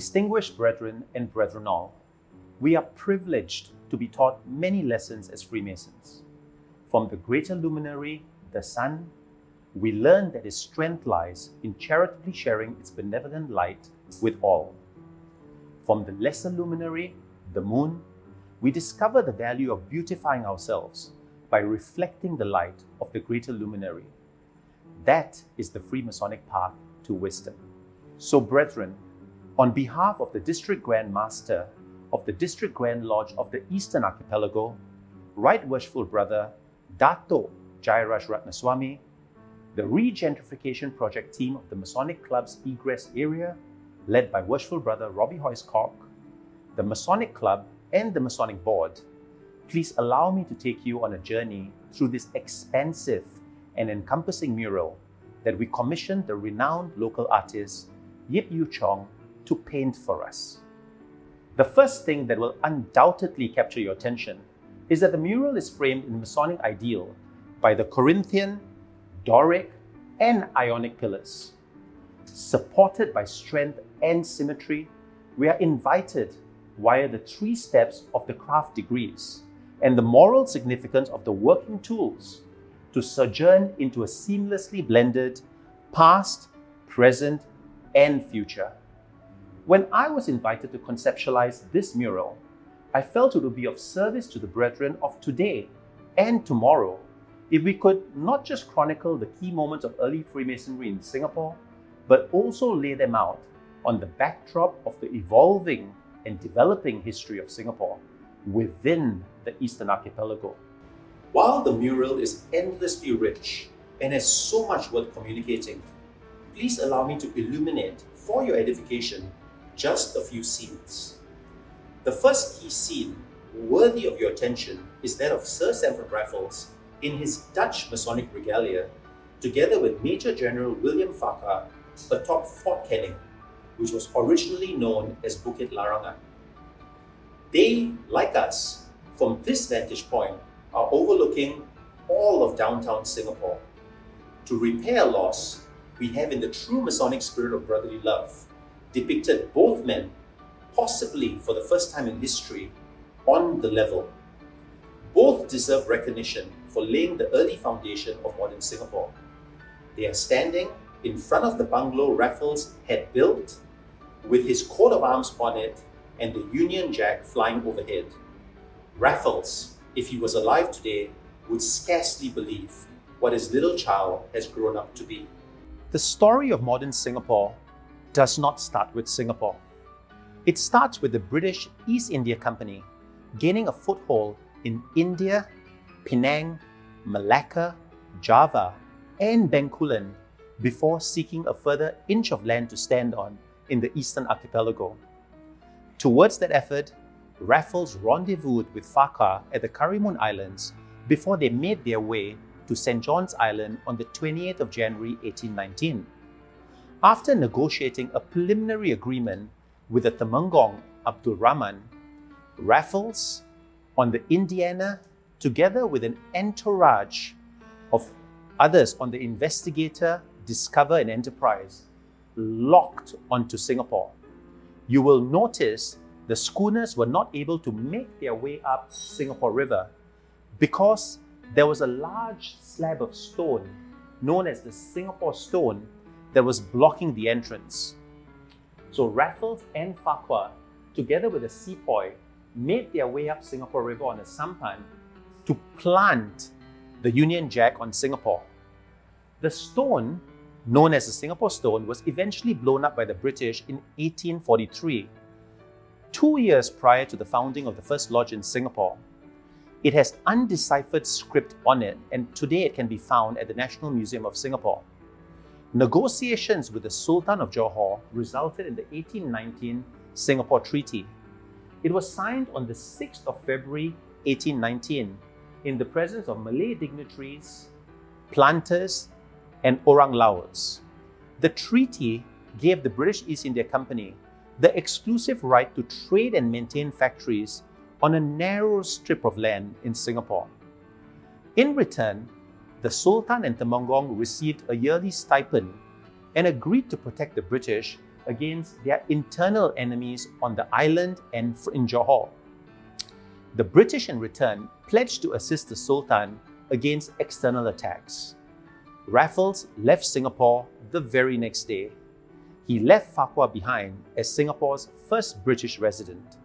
distinguished brethren and brethren all, we are privileged to be taught many lessons as Freemasons. From the greater luminary, the sun, we learn that its strength lies in charitably sharing its benevolent light with all. From the lesser luminary, the moon, we discover the value of beautifying ourselves by reflecting the light of the greater luminary. That is the Freemasonic path to wisdom. So, brethren, on behalf of the District Grand Master of the District Grand Lodge of the Eastern Archipelago, Right Worshipful Brother Dato Jairaj Ratnaswamy, the Regentrification Project team of the Masonic Club's egress area, led by Worshipful Brother Robbie Hoyce-Cork, the Masonic Club and the Masonic Board, please allow me to take you on a journey through this expansive and encompassing mural that we commissioned the renowned local artist Yip Yu Chong to paint for us. The first thing that will undoubtedly capture your attention is that the mural is framed in Masonic ideal by the Corinthian, Doric, and Ionic pillars. Supported by strength and symmetry, we are invited via the 3 steps of the craft degrees and the moral significance of the working tools to sojourn into a seamlessly blended past, present, and future. When I was invited to conceptualize this mural, I felt it would be of service to the brethren of today and tomorrow if we could not just chronicle the key moments of early Freemasonry in Singapore, but also lay them out on the backdrop of the evolving and developing history of Singapore within the Eastern Archipelago. While the mural is endlessly rich and has so much worth communicating, please allow me to illuminate, for your edification, just a few scenes. The first key scene, worthy of your attention, is that of Sir Stamford Raffles in his Dutch Masonic regalia, together with Major General William Farquhar atop Fort Canning, which was originally known as Bukit Larangan. They, like us, from this vantage point, are overlooking all of downtown Singapore. To repair loss, we have, in the true Masonic spirit of brotherly love, depicted both men, possibly for the first time in history, on the level. Both deserve recognition for laying the early foundation of modern Singapore. They are standing in front of the bungalow Raffles had built, with his coat of arms on it and the Union Jack flying overhead. Raffles, if he was alive today, would scarcely believe what his little child has grown up to be. The story of modern Singapore does not start with Singapore. It starts with the British East India Company gaining a foothold in India, Penang, Malacca, Java, and Bencoolen before seeking a further inch of land to stand on in the Eastern Archipelago. Towards that effort, Raffles rendezvoused with Farquhar at the Karimun Islands before they made their way to St. John's Island on the 28th of January 1819. After negotiating a preliminary agreement with the Temenggung Abdul Rahman, Raffles on the Indiana, together with an entourage of others on the Investigator, Discover, and Enterprise, locked onto Singapore. You will notice the schooners were not able to make their way up Singapore River because there was a large slab of stone known as the Singapore Stone that was blocking the entrance. So Raffles and Farquhar, together with a sepoy, made their way up Singapore River on a sampan to plant the Union Jack on Singapore. The stone, known as the Singapore Stone, was eventually blown up by the British in 1843, 2 years prior to the founding of the first lodge in Singapore. It has undeciphered script on it, and today it can be found at the National Museum of Singapore. Negotiations with the Sultan of Johor resulted in the 1819 Singapore Treaty. It was signed on the 6th of February 1819 in the presence of Malay dignitaries, planters, and orang laos. The treaty gave the British East India Company the exclusive right to trade and maintain factories on a narrow strip of land in Singapore. In return, the Sultan and Temenggung received a yearly stipend and agreed to protect the British against their internal enemies on the island and in Johor. The British in return pledged to assist the Sultan against external attacks. Raffles left Singapore the very next day. He left Farquhar behind as Singapore's first British resident.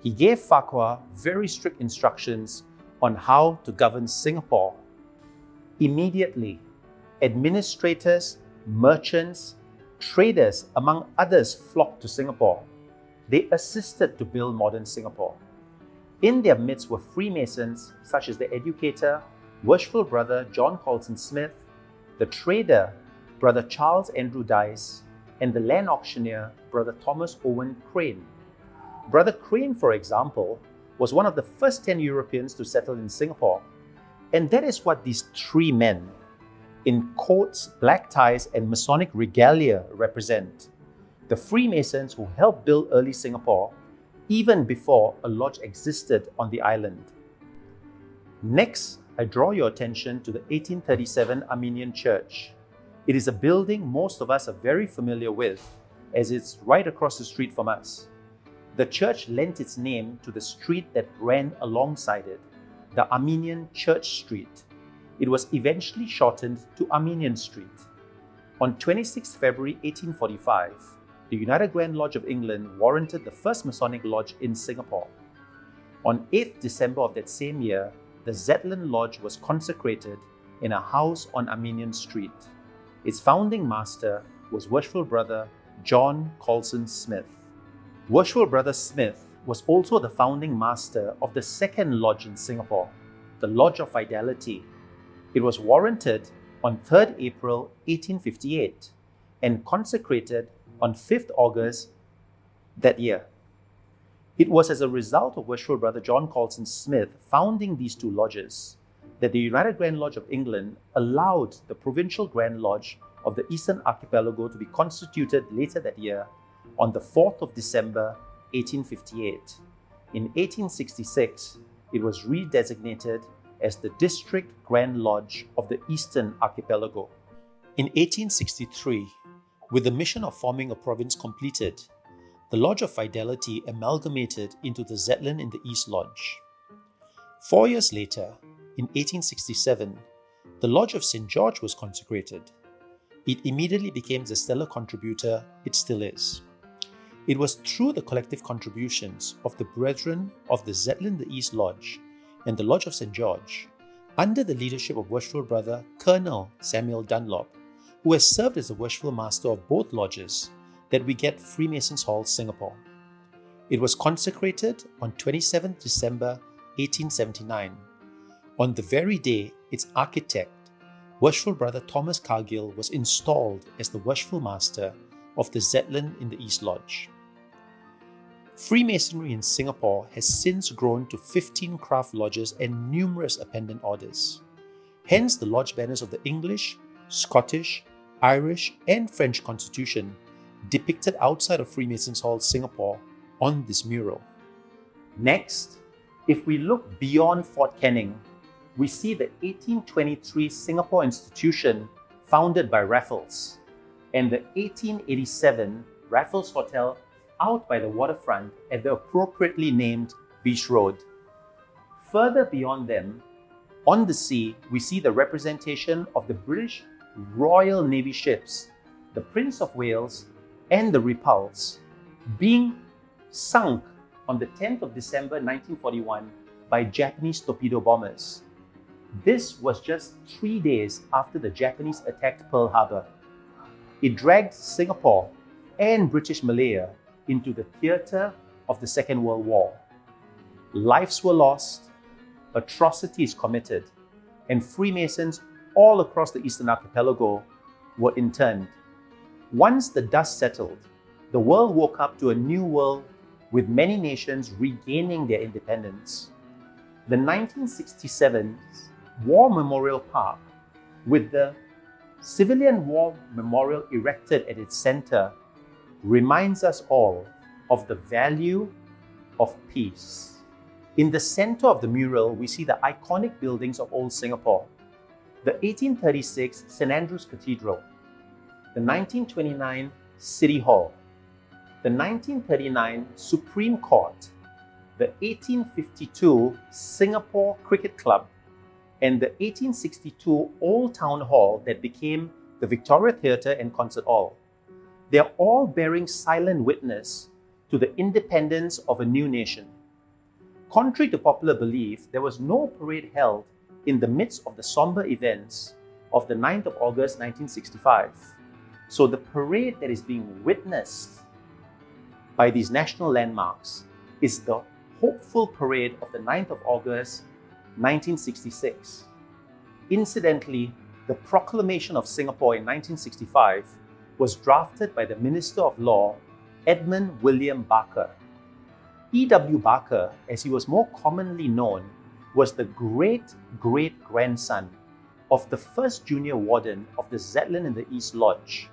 He gave Farquhar very strict instructions on how to govern Singapore. Immediately, administrators, merchants, traders, among others, flocked to Singapore. They assisted to build modern Singapore. In their midst were Freemasons such as the educator, worshipful brother John Colson Smith, the trader, brother Charles Andrew Dice, and the land auctioneer, brother Thomas Owen Crane. Brother Crane, for example, was one of the first 10 Europeans to settle in Singapore. And that is what these three men, in coats, black ties, and Masonic regalia represent. The Freemasons who helped build early Singapore, even before a lodge existed on the island. Next, I draw your attention to the 1837 Armenian Church. It is a building most of us are very familiar with, as it's right across the street from us. The church lent its name to the street that ran alongside it, the Armenian Church Street. It was eventually shortened to Armenian Street. On 26 February 1845, the United Grand Lodge of England warranted the first Masonic lodge in Singapore. On 8 December of that same year, the Zetland Lodge was consecrated in a house on Armenian Street. Its founding master was Worshipful Brother John Colson Smith. Worshipful Brother Smith was also the founding master of the second lodge in Singapore, the Lodge of Fidelity. It was warranted on 3rd April 1858 and consecrated on 5th August that year. It was as a result of Worshipful Brother John Colson Smith founding these two lodges that the United Grand Lodge of England allowed the Provincial Grand Lodge of the Eastern Archipelago to be constituted later that year on the 4th of December 1858. In 1866, it was redesignated as the District Grand Lodge of the Eastern Archipelago. In 1863, with the mission of forming a province completed, the Lodge of Fidelity amalgamated into the Zetland in the East Lodge. 4 years later, in 1867, the Lodge of St. George was consecrated. It immediately became the stellar contributor it still is. It was through the collective contributions of the Brethren of the Zetland the East Lodge and the Lodge of St. George, under the leadership of Worshipful Brother Colonel Samuel Dunlop, who has served as the Worshipful Master of both lodges, that we get Freemasons Hall, Singapore. It was consecrated on 27 December 1879. On the very day its architect, Worshipful Brother Thomas Cargill, was installed as the Worshipful Master of the Zetland in the East Lodge. Freemasonry in Singapore has since grown to 15 craft lodges and numerous appendant orders. Hence the lodge banners of the English, Scottish, Irish, and French Constitution depicted outside of Freemasons Hall, Singapore on this mural. Next, if we look beyond Fort Canning, we see the 1823 Singapore Institution founded by Raffles and the 1887 Raffles Hotel out by the waterfront at the appropriately named Beach Road. Further beyond them, on the sea, we see the representation of the British Royal Navy ships, the Prince of Wales and the Repulse, being sunk on the 10th of December 1941 by Japanese torpedo bombers. This was just 3 days after the Japanese attacked Pearl Harbor. It dragged Singapore and British Malaya into the theatre of the Second World War. Lives were lost, atrocities committed, and Freemasons all across the Eastern Archipelago were interned. Once the dust settled, the world woke up to a new world with many nations regaining their independence. The 1967 War Memorial Park, with the Civilian War Memorial erected at its center, reminds us all of the value of peace. In the center of the mural, we see the iconic buildings of old Singapore: the 1836 St. Andrew's Cathedral, the 1929 City Hall, the 1939 Supreme Court, the 1852 Singapore Cricket Club, and the 1862 Old Town Hall that became the Victoria Theatre and Concert Hall. They are all bearing silent witness to the independence of a new nation. Contrary to popular belief, there was no parade held in the midst of the somber events of the 9th of August 1965. So the parade that is being witnessed by these national landmarks is the hopeful parade of the 9th of August 1966. Incidentally, the Proclamation of Singapore in 1965 was drafted by the Minister of Law, Edmund William Barker. E.W. Barker, as he was more commonly known, was the great-great-grandson of the first junior warden of the Zetland in the East Lodge,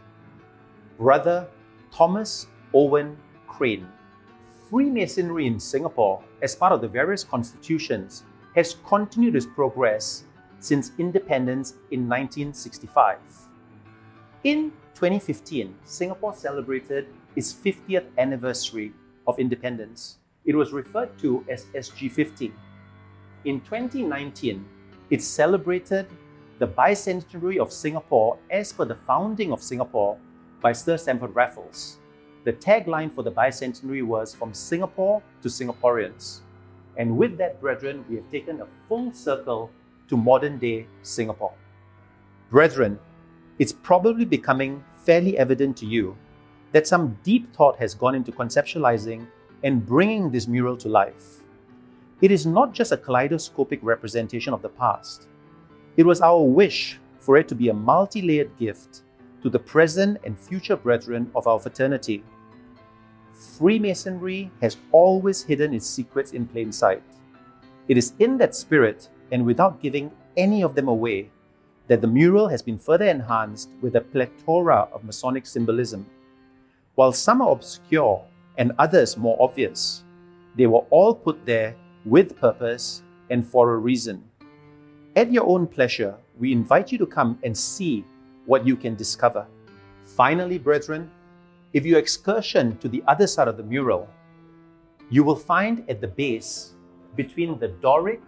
Brother Thomas Owen Crane. Freemasonry in Singapore, as part of the various constitutions, has continued its progress since independence in 1965. In 2015, Singapore celebrated its 50th anniversary of independence. It was referred to as SG50. In 2019, it celebrated the bicentenary of Singapore as per the founding of Singapore by Sir Stamford Raffles. The tagline for the bicentenary was "From Singapore to Singaporeans." And with that, brethren, we have taken a full circle to modern-day Singapore. Brethren, it's probably becoming fairly evident to you that some deep thought has gone into conceptualizing and bringing this mural to life. It is not just a kaleidoscopic representation of the past. It was our wish for it to be a multi-layered gift to the present and future brethren of our fraternity. Freemasonry has always hidden its secrets in plain sight. It is in that spirit, and without giving any of them away, that the mural has been further enhanced with a plethora of Masonic symbolism. While some are obscure and others more obvious, they were all put there with purpose and for a reason. At your own pleasure, we invite you to come and see what you can discover. Finally, brethren, if you excursion to the other side of the mural, you will find at the base, between the Doric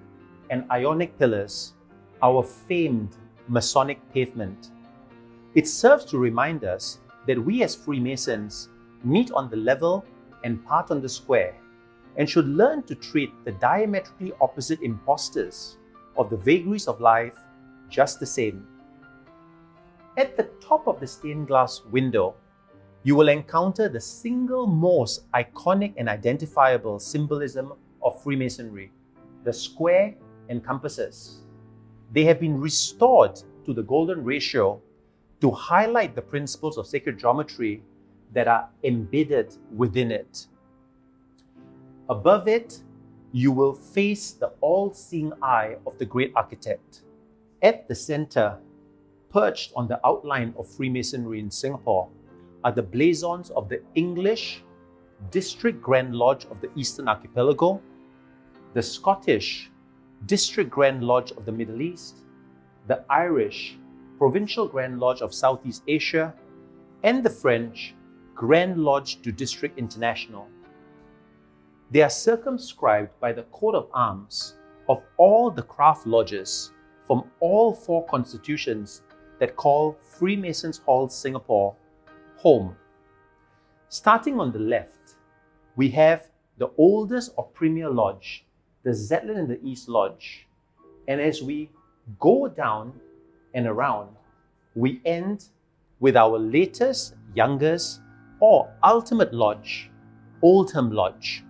and Ionic pillars, our famed Masonic pavement. It serves to remind us that we as Freemasons meet on the level and part on the square, and should learn to treat the diametrically opposite impostors of the vagaries of life just the same. At the top of the stained glass window, you will encounter the single most iconic and identifiable symbolism of Freemasonry, the square and compasses. They have been restored to the golden ratio to highlight the principles of sacred geometry that are embedded within it. Above it, you will face the all-seeing eye of the great architect. At the center, perched on the outline of Freemasonry in Singapore, are the blazons of the English District Grand Lodge of the Eastern Archipelago, the Scottish District Grand Lodge of the Middle East, the Irish Provincial Grand Lodge of Southeast Asia, and the French Grand Lodge du District International. They are circumscribed by the coat of arms of all the craft lodges from all four constitutions that call Freemasons Hall Singapore home. Starting on the left, we have the oldest or premier lodge, the Zetland in the East Lodge. And as we go down and around, we end with our latest, youngest, or ultimate lodge, Oldham Lodge.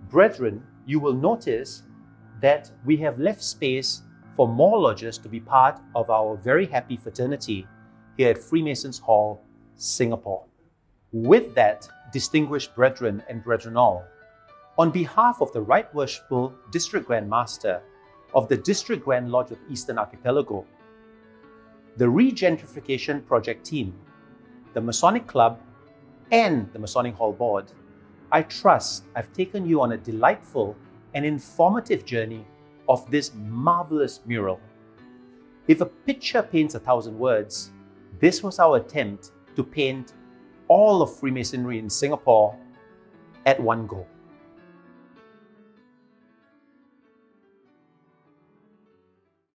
Brethren, you will notice that we have left space for more lodges to be part of our very happy fraternity here at Freemasons Hall, Singapore. With that, distinguished brethren and brethren all, on behalf of the Right Worshipful District Grand Master of the District Grand Lodge of Eastern Archipelago, the Regentrification Project team, the Masonic Club, and the Masonic Hall Board, I trust I've taken you on a delightful and informative journey of this marvelous mural. If a picture paints 1,000 words, this was our attempt to paint all of Freemasonry in Singapore at one go.